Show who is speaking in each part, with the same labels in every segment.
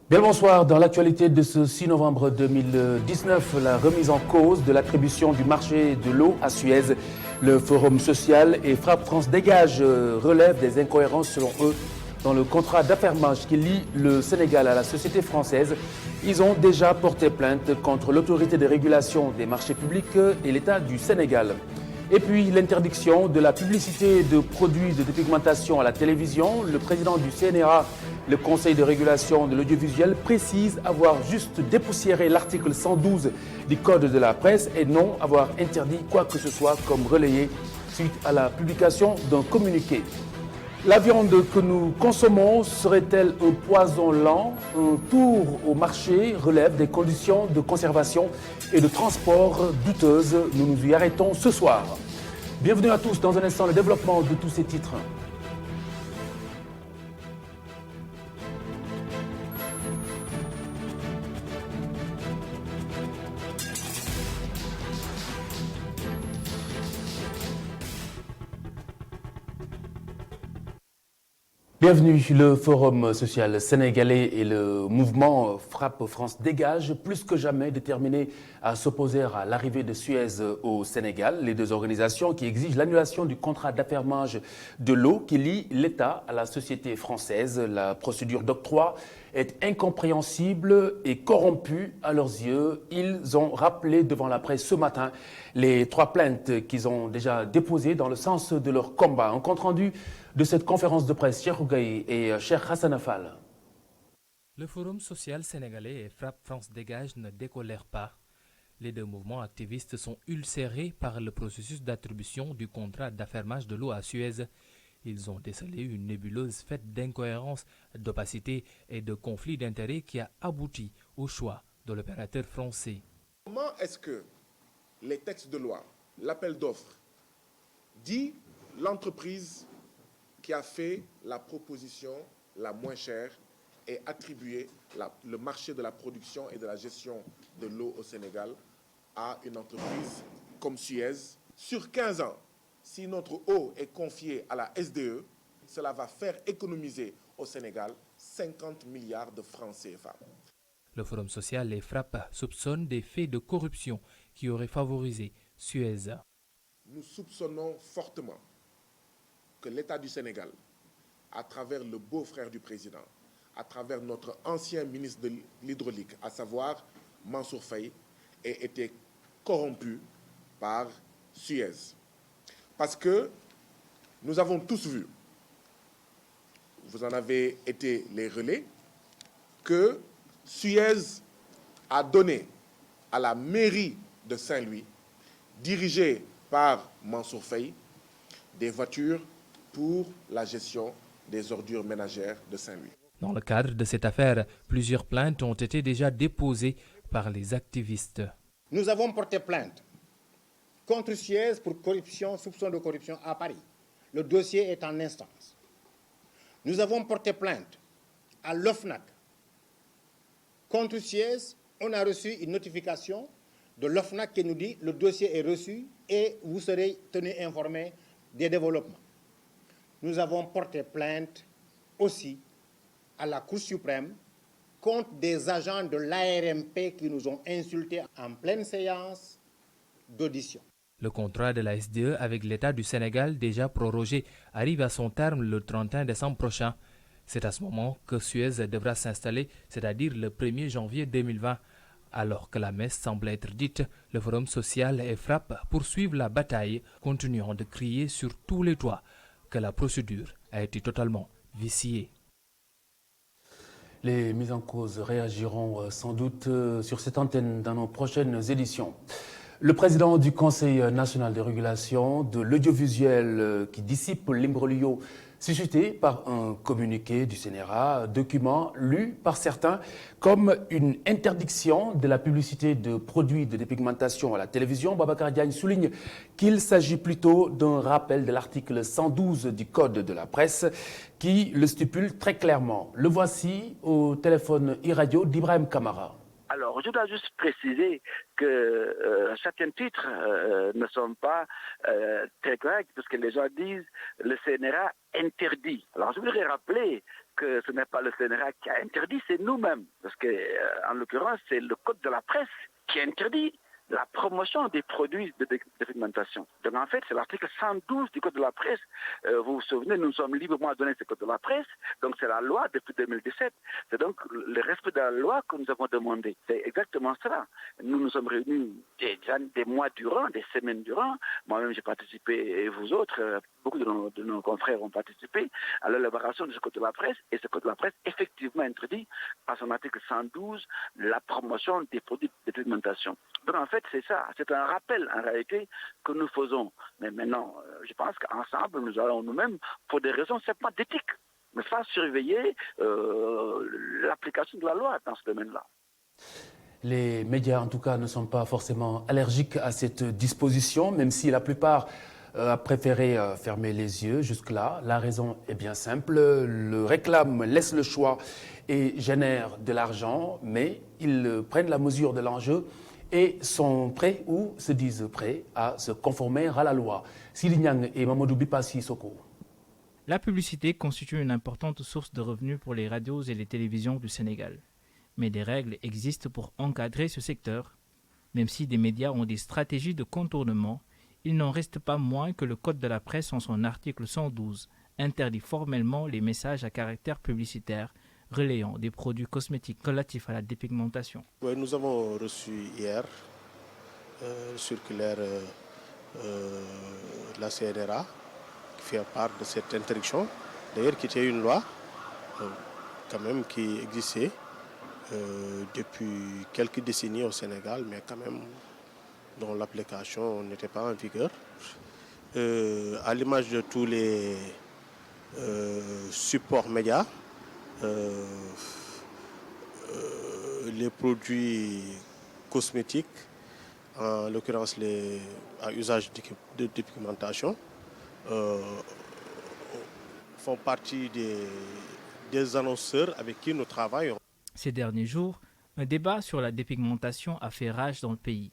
Speaker 1: Bien le bonsoir. Dans l'actualité de ce 6 novembre 2019, la remise en cause de l'attribution du marché de l'eau à Suez. Le Forum social et Frappe France Dégage relève des incohérences selon eux dans le contrat d'affermage qui lie le Sénégal à la société française. Ils ont déjà porté plainte contre l'autorité de régulation des marchés publics et l'État du Sénégal. Et puis l'interdiction de la publicité de produits de dépigmentation à la télévision. Le président du CNRA, le Conseil de régulation de l'audiovisuel, précise avoir juste dépoussiéré l'article 112 du Code de la presse et non avoir interdit quoi que ce soit comme relayé suite à la publication d'un communiqué. La viande que nous consommons serait-elle un poison lent? Un tour au marché relève des conditions de conservation et de transport douteuses. Nous nous y arrêtons ce soir. Bienvenue à tous. Dans un instant, le développement de tous ces titres. Bienvenue. Le Forum social sénégalais et le mouvement Frappe France Dégage, plus que jamais déterminés à s'opposer à l'arrivée de Suez au Sénégal. Les deux organisations qui exigent l'annulation du contrat d'affermage de l'eau qui lie l'État à la société française. La procédure d'octroi est incompréhensible et corrompue à leurs yeux. Ils ont rappelé devant la presse ce matin les 3 plaintes qu'ils ont déjà déposées dans le sens de leur combat. Un compte-rendu de cette conférence de presse, Cheikh Ougaï et Cheikh Hassan Affal.
Speaker 2: Le Forum social sénégalais et Frappe France Dégage ne décolèrent pas. Les deux mouvements activistes sont ulcérés par le processus d'attribution du contrat d'affermage de l'eau à Suez. Ils ont décelé une nébuleuse faite d'incohérences, d'opacité et de conflits d'intérêts qui a abouti au choix de l'opérateur français.
Speaker 3: Comment est-ce que les textes de loi, l'appel d'offres, dit l'entreprise qui a fait la proposition la moins chère et attribué le marché de la production et de la gestion de l'eau au Sénégal à une entreprise comme Suez. Sur 15 ans, si notre eau est confiée à la SDE, cela va faire économiser au Sénégal 50 milliards de francs CFA.
Speaker 2: Le Forum social et Frappe soupçonnent des faits de corruption qui auraient favorisé Suez.
Speaker 3: Nous soupçonnons fortement que l'État du Sénégal, à travers le beau-frère du président, à travers notre ancien ministre de l'hydraulique, à savoir Mansour Faye, ait été corrompu par Suez. Parce que nous avons tous vu, vous en avez été les relais, que Suez a donné à la mairie de Saint-Louis, dirigée par Mansour Faye, des voitures pour la gestion des ordures ménagères de Saint-Louis.
Speaker 2: Dans le cadre de cette affaire, plusieurs plaintes ont été déjà déposées par les activistes.
Speaker 4: Nous avons porté plainte contre Suez pour corruption, soupçon de corruption à Paris. Le dossier est en instance. Nous avons porté plainte à l'OFNAC contre Suez. On a reçu une notification de l'OFNAC qui nous dit le dossier est reçu et vous serez tenus informés des développements. Nous avons porté plainte aussi à la Cour suprême contre des agents de l'ARMP qui nous ont insultés en pleine séance d'audition.
Speaker 2: Le contrat de la SDE avec l'État du Sénégal, déjà prorogé, arrive à son terme le 31 décembre prochain. C'est à ce moment que Suez devra s'installer, c'est-à-dire le 1er janvier 2020. Alors que la messe semble être dite, le Forum social et Frappe poursuivent la bataille, continuant de crier sur tous les toits que la procédure a été totalement viciée.
Speaker 1: Les mises en cause réagiront sans doute sur cette antenne dans nos prochaines éditions. Le président du Conseil national de régulation de l'audiovisuel qui dissipe l'imbroglio suscité par un communiqué du CNRA, document lu par certains comme une interdiction de la publicité de produits de dépigmentation à la télévision. Babacar Diagne souligne qu'il s'agit plutôt d'un rappel de l'article 112 du Code de la presse qui le stipule très clairement. Le voici au téléphone e-radio d'Ibrahim Kamara.
Speaker 5: Alors, je dois juste préciser que certains titres ne sont pas très corrects parce que les gens disent le CNRA interdit. Alors, je voudrais rappeler que ce n'est pas le CNRA qui a interdit, c'est nous-mêmes. Parce que, en l'occurrence, c'est le code de la presse qui interdit la promotion des produits de dépigmentation. Donc en fait, c'est l'article 112 du code de la presse. Vous vous souvenez, nous sommes librement donnés ce code de la presse. Donc c'est la loi depuis 2017. C'est donc le respect de la loi que nous avons demandé. C'est exactement cela. Nous nous sommes réunis des mois durant, des semaines durant. Moi-même, j'ai participé, et vous autres, beaucoup de nos confrères ont participé à l'élaboration de ce code de la presse. Et ce code de la presse, effectivement, interdit par son article 112 la promotion des produits de dépigmentation. Donc en fait, c'est ça. C'est un rappel, en réalité, que nous faisons. Mais maintenant, je pense qu'ensemble, nous allons nous-mêmes, pour des raisons simplement d'éthique, me faire surveiller l'application de la loi dans ce domaine-là.
Speaker 1: Les médias, en tout cas, ne sont pas forcément allergiques à cette disposition, même si la plupart a préféré fermer les yeux jusque-là. La raison est bien simple. Le réclame laisse le choix et génère de l'argent, mais ils prennent la mesure de l'enjeu et sont prêts ou se disent prêts à se conformer à la loi. Sidi Niang et Mamadou Bipassi Soko.
Speaker 6: La publicité constitue une importante source de revenus pour les radios et les télévisions du Sénégal. Mais des règles existent pour encadrer ce secteur. Même si des médias ont des stratégies de contournement, il n'en reste pas moins que le Code de la presse en son article 112 interdit formellement les messages à caractère publicitaire relayant des produits cosmétiques relatifs à la dépigmentation.
Speaker 7: Oui, nous avons reçu hier circulaire de la CNRA qui fait part de cette interdiction. D'ailleurs, qui était une loi quand même qui existait depuis quelques décennies au Sénégal, mais quand même dont l'application n'était pas en vigueur. À l'image de tous les supports médias, les produits cosmétiques, en l'occurrence à usage de dépigmentation, font partie des annonceurs avec qui nous travaillons.
Speaker 6: Ces derniers jours, un débat sur la dépigmentation a fait rage dans le pays.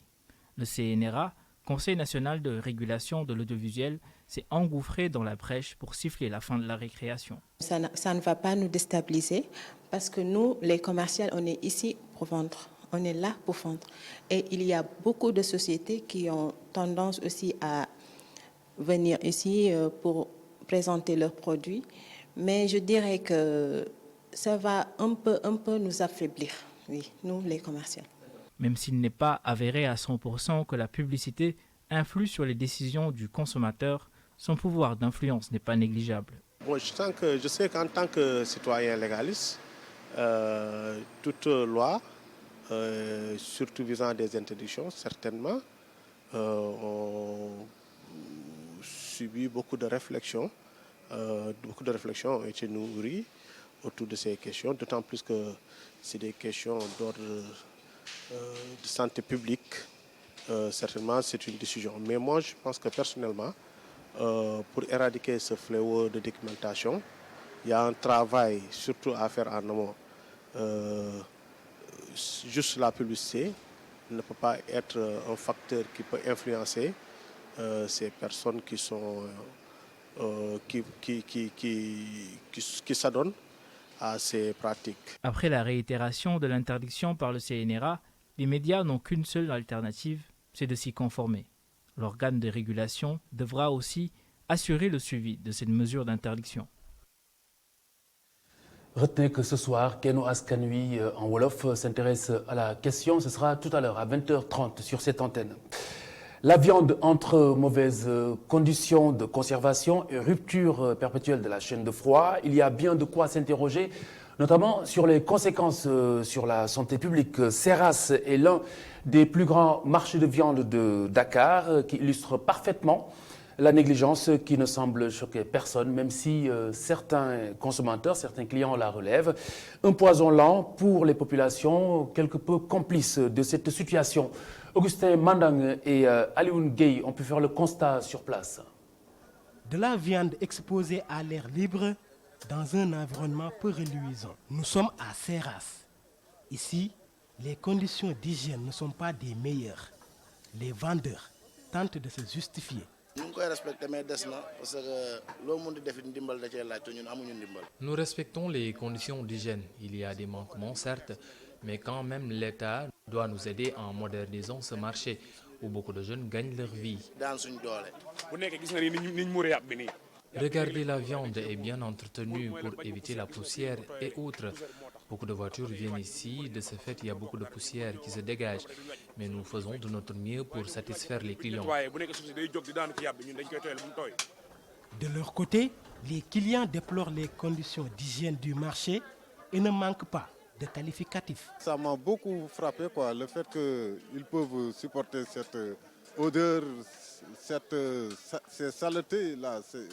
Speaker 6: Le CNRA, Conseil national de régulation de l'audiovisuel, s'est engouffré dans la brèche pour siffler la fin de la récréation.
Speaker 8: Ça ne va pas nous déstabiliser parce que nous, les commerciaux, on est ici pour vendre. On est là pour vendre. Et il y a beaucoup de sociétés qui ont tendance aussi à venir ici pour présenter leurs produits. Mais je dirais que ça va un peu nous affaiblir, oui, nous, les commerciaux.
Speaker 6: Même s'il n'est pas avéré à 100% que la publicité influe sur les décisions du consommateur, son pouvoir d'influence n'est pas négligeable.
Speaker 7: Bon, je sais qu'en tant que citoyen légaliste, toute loi, surtout visant des interdictions, certainement, ont subi beaucoup de réflexions. Beaucoup de réflexions ont été nourries autour de ces questions, d'autant plus que c'est des questions d'ordre de santé publique. Certainement, c'est une décision. Mais moi, je pense que personnellement, pour éradiquer ce fléau de dépigmentation, il y a un travail surtout à faire en amont. Juste la publicité ne peut pas être un facteur qui peut influencer ces personnes qui sont qui s'adonnent à ces pratiques.
Speaker 6: Après la réitération de l'interdiction par le CNRA, les médias n'ont qu'une seule alternative, c'est de s'y conformer. L'organe de régulation devra aussi assurer le suivi de cette mesure d'interdiction.
Speaker 1: Retenez que ce soir, Keno Askan Wi en Wolof s'intéresse à la question. Ce sera tout à l'heure à 20h30 sur cette antenne. La viande entre mauvaises conditions de conservation et rupture perpétuelle de la chaîne de froid, il y a bien de quoi s'interroger, notamment sur les conséquences sur la santé publique. Serras est l'un des plus grands marchés de viande de Dakar qui illustre parfaitement la négligence qui ne semble choquer personne, même si certains consommateurs, certains clients la relèvent. Un poison lent pour les populations quelque peu complices de cette situation. Augustin Mandang et Alioune Gueye ont pu faire le constat sur place.
Speaker 9: De la viande exposée à l'air libre dans un environnement peu reluisant. Nous sommes à Serras. Ici, les conditions d'hygiène ne sont pas des meilleures. Les vendeurs tentent de se justifier
Speaker 2: Nous respectons les conditions d'hygiène. Il y a des manquements, certes, mais quand même l'État doit nous aider en modernisant ce marché où beaucoup de jeunes gagnent leur vie. Regardez, la viande est bien entretenue pour éviter la poussière et autres. Beaucoup de voitures viennent ici, de ce fait il y a beaucoup de poussière qui se dégage. Mais nous faisons de notre mieux pour satisfaire les clients.
Speaker 9: De leur côté, les clients déplorent les conditions d'hygiène du marché et ne manquent pas de qualificatifs.
Speaker 10: Ça m'a beaucoup frappé, le fait qu'ils peuvent supporter cette odeur, ces saletés-là, c'est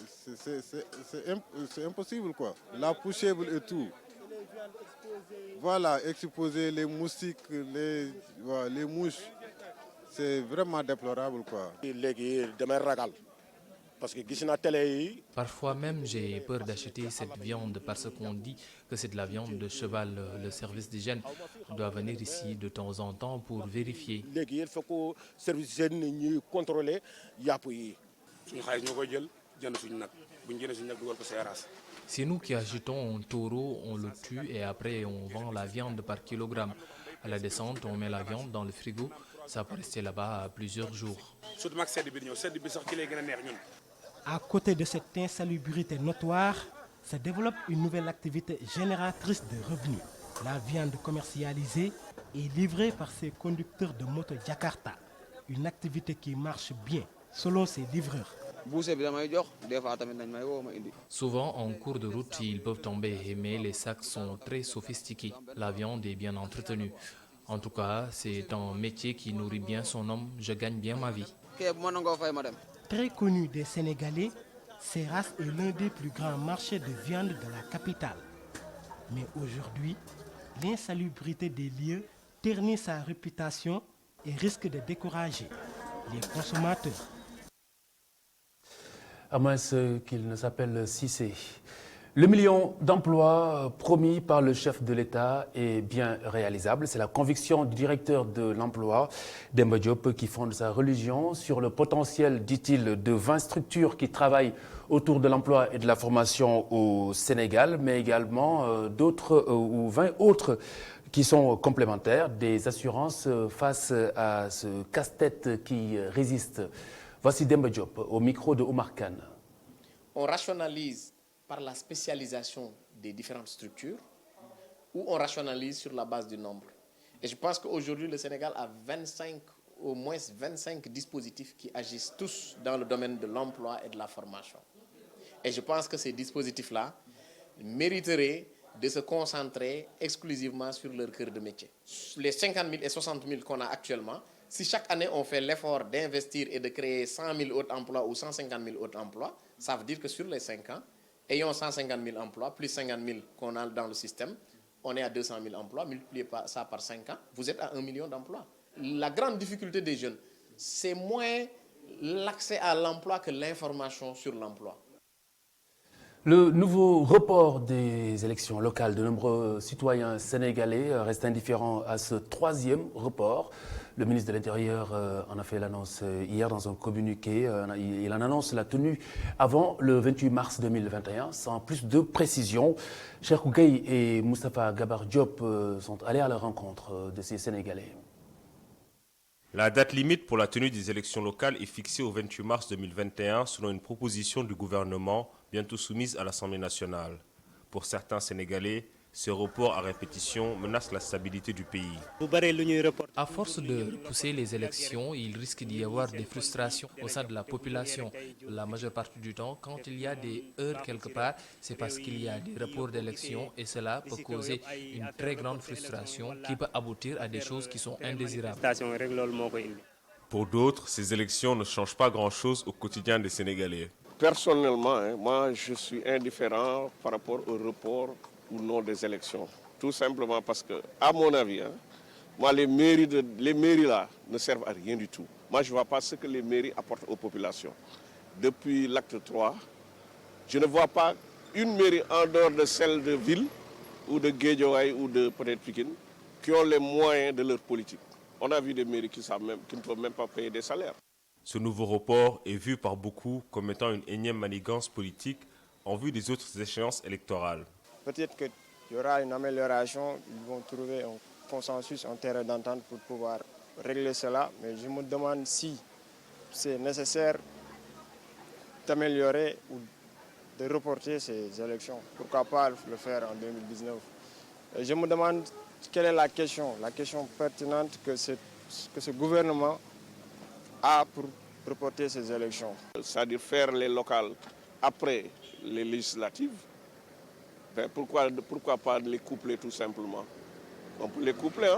Speaker 10: impossible. La poussière et tout. Voilà, exposer les moustiques, les mouches, c'est vraiment déplorable.
Speaker 2: Parfois même, j'ai peur d'acheter cette viande parce qu'on dit que c'est de la viande de cheval. Le service d'hygiène doit venir ici de temps en temps pour vérifier.
Speaker 11: Il faut que le service d'hygiène contrôle.
Speaker 2: C'est nous qui achetons un taureau, on le tue et après on vend la viande par kilogramme. À la descente, on met la viande dans le frigo. Ça peut rester là-bas plusieurs jours.
Speaker 9: À côté de cette insalubrité notoire, se développe une nouvelle activité génératrice de revenus. La viande commercialisée est livrée par ces conducteurs de moto Jakarta. Une activité qui marche bien, selon ces livreurs.
Speaker 2: Souvent, en cours de route, ils peuvent tomber, mais les sacs sont très sophistiqués. La viande est bien entretenue. En tout cas, c'est un métier qui nourrit bien son homme. Je gagne bien ma vie.
Speaker 9: Très connu des Sénégalais, Seras est l'un des plus grands marchés de viande de la capitale. Mais aujourd'hui, l'insalubrité des lieux ternit sa réputation et risque de décourager les consommateurs.
Speaker 1: À moins qu'il ne s'appelle Cissé. Le million d'emplois promis par le chef de l'État est bien réalisable. C'est la conviction du directeur de l'emploi, Demba Diop, qui fonde sa religion sur le potentiel, dit-il, de 20 structures qui travaillent autour de l'emploi et de la formation au Sénégal, mais également d'autres ou 20 autres qui sont complémentaires, des assurances face à ce casse-tête qui résiste. Voici Demba Diop au micro de Omar Kane.
Speaker 12: On rationalise par la spécialisation des différentes structures ou on rationalise sur la base du nombre. Et je pense qu'aujourd'hui, le Sénégal a au moins 25 dispositifs qui agissent tous dans le domaine de l'emploi et de la formation. Et je pense que ces dispositifs-là mériteraient de se concentrer exclusivement sur leur cœur de métier. Les 50 000 et 60 000 qu'on a actuellement, si chaque année on fait l'effort d'investir et de créer 100 000 autres emplois ou 150 000 autres emplois, ça veut dire que sur les 5 ans, ayons 150 000 emplois, plus 50 000 qu'on a dans le système, on est à 200 000 emplois, multipliez ça par 5 ans, vous êtes à 1 million d'emplois. La grande difficulté des jeunes, c'est moins l'accès à l'emploi que l'information sur l'emploi.
Speaker 1: Le nouveau report des élections locales, de nombreux citoyens sénégalais restent indifférents à ce troisième report. Le ministre de l'Intérieur en a fait l'annonce hier dans un communiqué. Il en annonce la tenue avant le 28 mars 2021, sans plus de précision. Cheikh Gueye et Moustapha Gabar Diop sont allés à la rencontre de ces Sénégalais.
Speaker 13: La date limite pour la tenue des élections locales est fixée au 28 mars 2021 selon une proposition du gouvernement bientôt soumise à l'Assemblée nationale. Pour certains Sénégalais, ce report à répétition menace la stabilité du pays.
Speaker 2: À force de repousser les élections, il risque d'y avoir des frustrations au sein de la population. La majeure partie du temps, quand il y a des heurts quelque part, c'est parce qu'il y a des reports d'élections et cela peut causer une très grande frustration qui peut aboutir à des choses qui sont indésirables.
Speaker 13: Pour d'autres, ces élections ne changent pas grand-chose au quotidien des Sénégalais.
Speaker 14: Personnellement, moi je suis indifférent par rapport au report ou non des élections. Tout simplement parce que, à mon avis, moi les mairies là ne servent à rien du tout. Moi je ne vois pas ce que les mairies apportent aux populations. Depuis l'acte 3, je ne vois pas une mairie en dehors de celle de ville ou de Guédiawaye ou de peut-être Pikine qui ont les moyens de leur politique. On a vu des mairies qui ne peuvent même pas payer des salaires.
Speaker 13: Ce nouveau report est vu par beaucoup comme étant une énième manigance politique en vue des autres échéances électorales.
Speaker 15: Peut-être qu'il y aura une amélioration, ils vont trouver un consensus, un terrain d'entente pour pouvoir régler cela, mais je me demande si c'est nécessaire d'améliorer ou de reporter ces élections. Pourquoi pas le faire en 2019? Et je me demande quelle est la question pertinente que ce gouvernement a pour reporter ces élections.
Speaker 14: C'est-à-dire faire les locales après les législatives. Ben pourquoi pas les coupler tout simplement? On peut les coupler,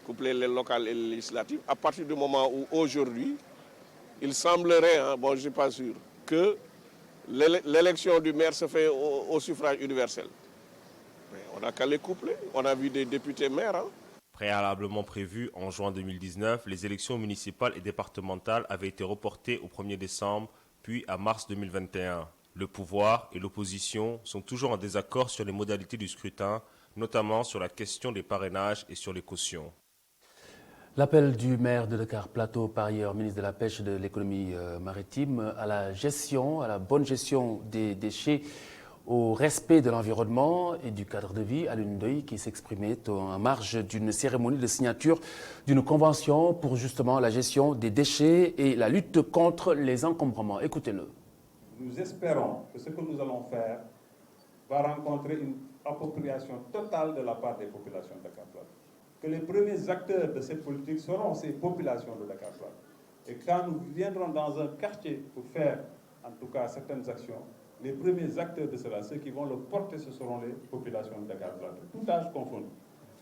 Speaker 14: coupler les locales et les législatives. À partir du moment où aujourd'hui, il semblerait, bon je ne suis pas sûr, que l'élection du maire se fait au suffrage universel. Mais on n'a qu'à les coupler. On a vu des députés maires.
Speaker 13: Préalablement prévues en juin 2019, les élections municipales et départementales avaient été reportées au 1er décembre, puis à mars 2021. Le pouvoir et l'opposition sont toujours en désaccord sur les modalités du scrutin, notamment sur la question des parrainages et sur les cautions.
Speaker 1: L'appel du maire de Dakar Plateau, par ailleurs ministre de la Pêche et de l'économie maritime, à la bonne gestion des déchets, au respect de l'environnement et du cadre de vie, Alioune Ndoye qui s'exprimait en marge d'une cérémonie de signature d'une convention pour justement la gestion des déchets et la lutte contre les encombrements. Écoutez-le.
Speaker 16: Nous espérons que ce que nous allons faire va rencontrer une appropriation totale de la part des populations de Dakar Plateau. Que les premiers acteurs de cette politique seront ces populations de Dakar Plateau. Et quand nous viendrons dans un quartier pour faire, en tout cas, certaines actions, les premiers acteurs de cela, ceux qui vont le porter, ce seront les populations de Dakar Plateau, tout âge confondu.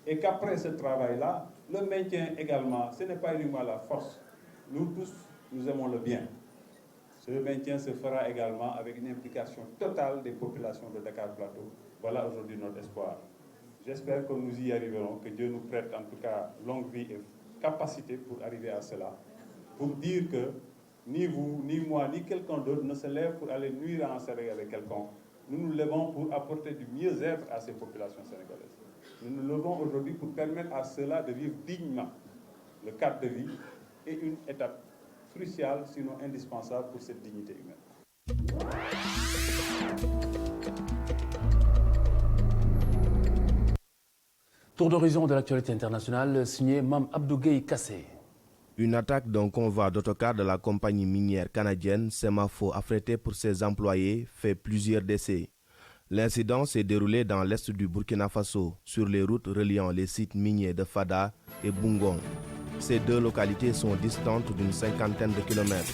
Speaker 16: Et qu'après ce travail-là, le maintien également, ce n'est pas uniquement la force. Nous tous, nous aimons le bien. Ce maintien se fera également avec une implication totale des populations de Dakar Plateau. Voilà aujourd'hui notre espoir. J'espère que nous y arriverons, que Dieu nous prête en tout cas longue vie et capacité pour arriver à cela. Pour dire que ni vous, ni moi, ni quelqu'un d'autre ne se lève pour aller nuire en Sénégal avec quelqu'un. Nous nous levons pour apporter du mieux-être à ces populations sénégalaises. Nous nous levons aujourd'hui pour permettre à ceux-là de vivre dignement. Le cadre de vie est une étape cruciale, sinon indispensable pour cette dignité humaine.
Speaker 1: Tour d'horizon de l'actualité internationale, signé Mam Abdougueye Kassé.
Speaker 17: Une attaque d'un convoi d'autocars de la compagnie minière canadienne Semafo affrété pour ses employés fait plusieurs décès. L'incident s'est déroulé dans l'est du Burkina Faso, sur les routes reliant les sites miniers de Fada et Bungong. Ces deux localités sont distantes d'une cinquantaine de kilomètres.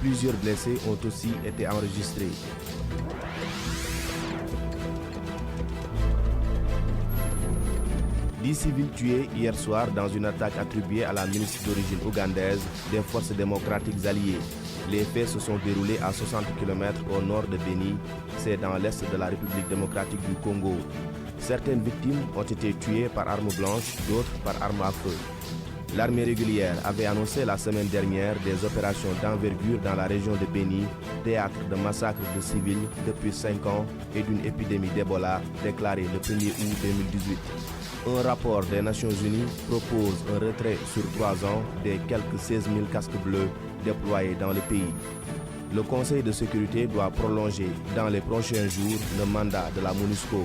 Speaker 17: Plusieurs blessés ont aussi été enregistrés. 10 civils tués hier soir dans une attaque attribuée à la milice d'origine ougandaise des forces démocratiques alliées. Les faits se sont déroulés à 60 km au nord de Beni, c'est dans l'est de la République démocratique du Congo. Certaines victimes ont été tuées par armes blanches, d'autres par armes à feu. L'armée régulière avait annoncé la semaine dernière des opérations d'envergure dans la région de Beni, théâtre de massacres de civils depuis 5 ans et d'une épidémie d'Ebola déclarée le 1er août 2018. Un rapport des Nations Unies propose un retrait sur 3 ans des quelques 16 000 casques bleus déployés dans le pays. Le Conseil de sécurité doit prolonger dans les prochains jours le mandat de la MONUSCO.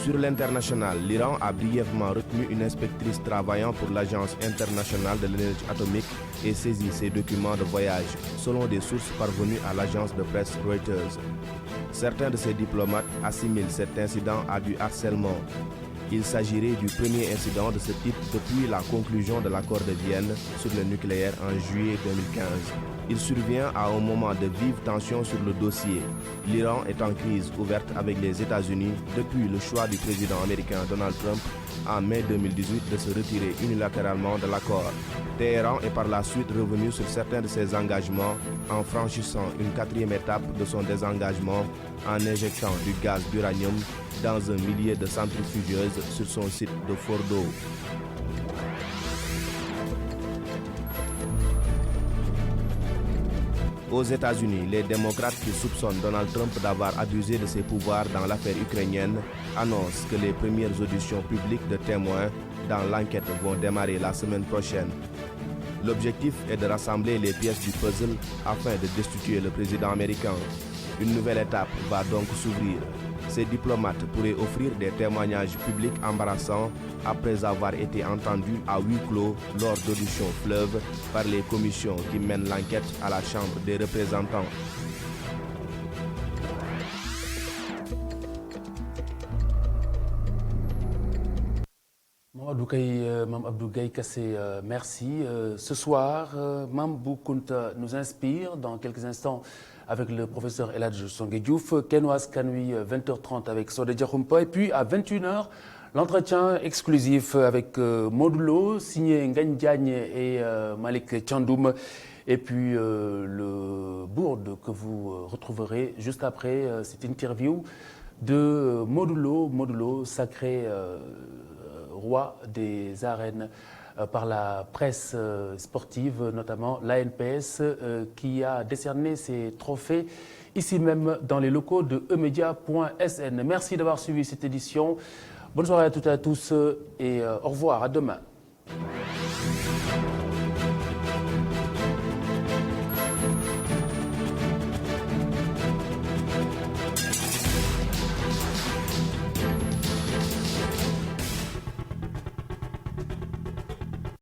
Speaker 17: Sur l'international, l'Iran a brièvement retenu une inspectrice travaillant pour l'Agence internationale de l'énergie atomique et saisi ses documents de voyage, selon des sources parvenues à l'agence de presse Reuters. Certains de ces diplomates assimilent cet incident à du harcèlement. Il s'agirait du premier incident de ce type depuis la conclusion de l'accord de Vienne sur le nucléaire en juillet 2015. Il survient à un moment de vive tension sur le dossier. L'Iran est en crise ouverte avec les États-Unis depuis le choix du président américain Donald Trump en mai 2018 de se retirer unilatéralement de l'accord. Téhéran est par la suite revenu sur certains de ses engagements en franchissant une 4e étape de son désengagement en injectant du gaz d'uranium dans un millier de centrifugeuses sur son site de Fordo. Aux États-Unis, les démocrates qui soupçonnent Donald Trump d'avoir abusé de ses pouvoirs dans l'affaire ukrainienne annoncent que les premières auditions publiques de témoins dans l'enquête vont démarrer la semaine prochaine. L'objectif est de rassembler les pièces du puzzle afin de destituer le président américain. Une nouvelle étape va donc s'ouvrir. Ces diplomates pourraient offrir des témoignages publics embarrassants après avoir été entendus à huis clos lors d'auditions fleuves par les commissions qui mènent l'enquête à la Chambre des représentants.
Speaker 1: Mme Abdou Gaye Kassé, merci. Ce soir, Mame Bou Kounta nous inspire dans quelques instants avec le professeur El Hadj Songué Diouf, Kenouaz Kanui, 20h30 avec Sodé Diakhoumpa, et puis à 21h, l'entretien exclusif avec Modulo, signé Ngagne Diagne et Malik Tchandoum, et puis le bourde que vous retrouverez juste après cette interview de Modulo, sacré roi des arènes par la presse sportive, notamment l'ANPS, qui a décerné ses trophées ici même dans les locaux de emedia.sn. Merci d'avoir suivi cette édition. Bonne soirée à toutes et à tous et au revoir, à demain.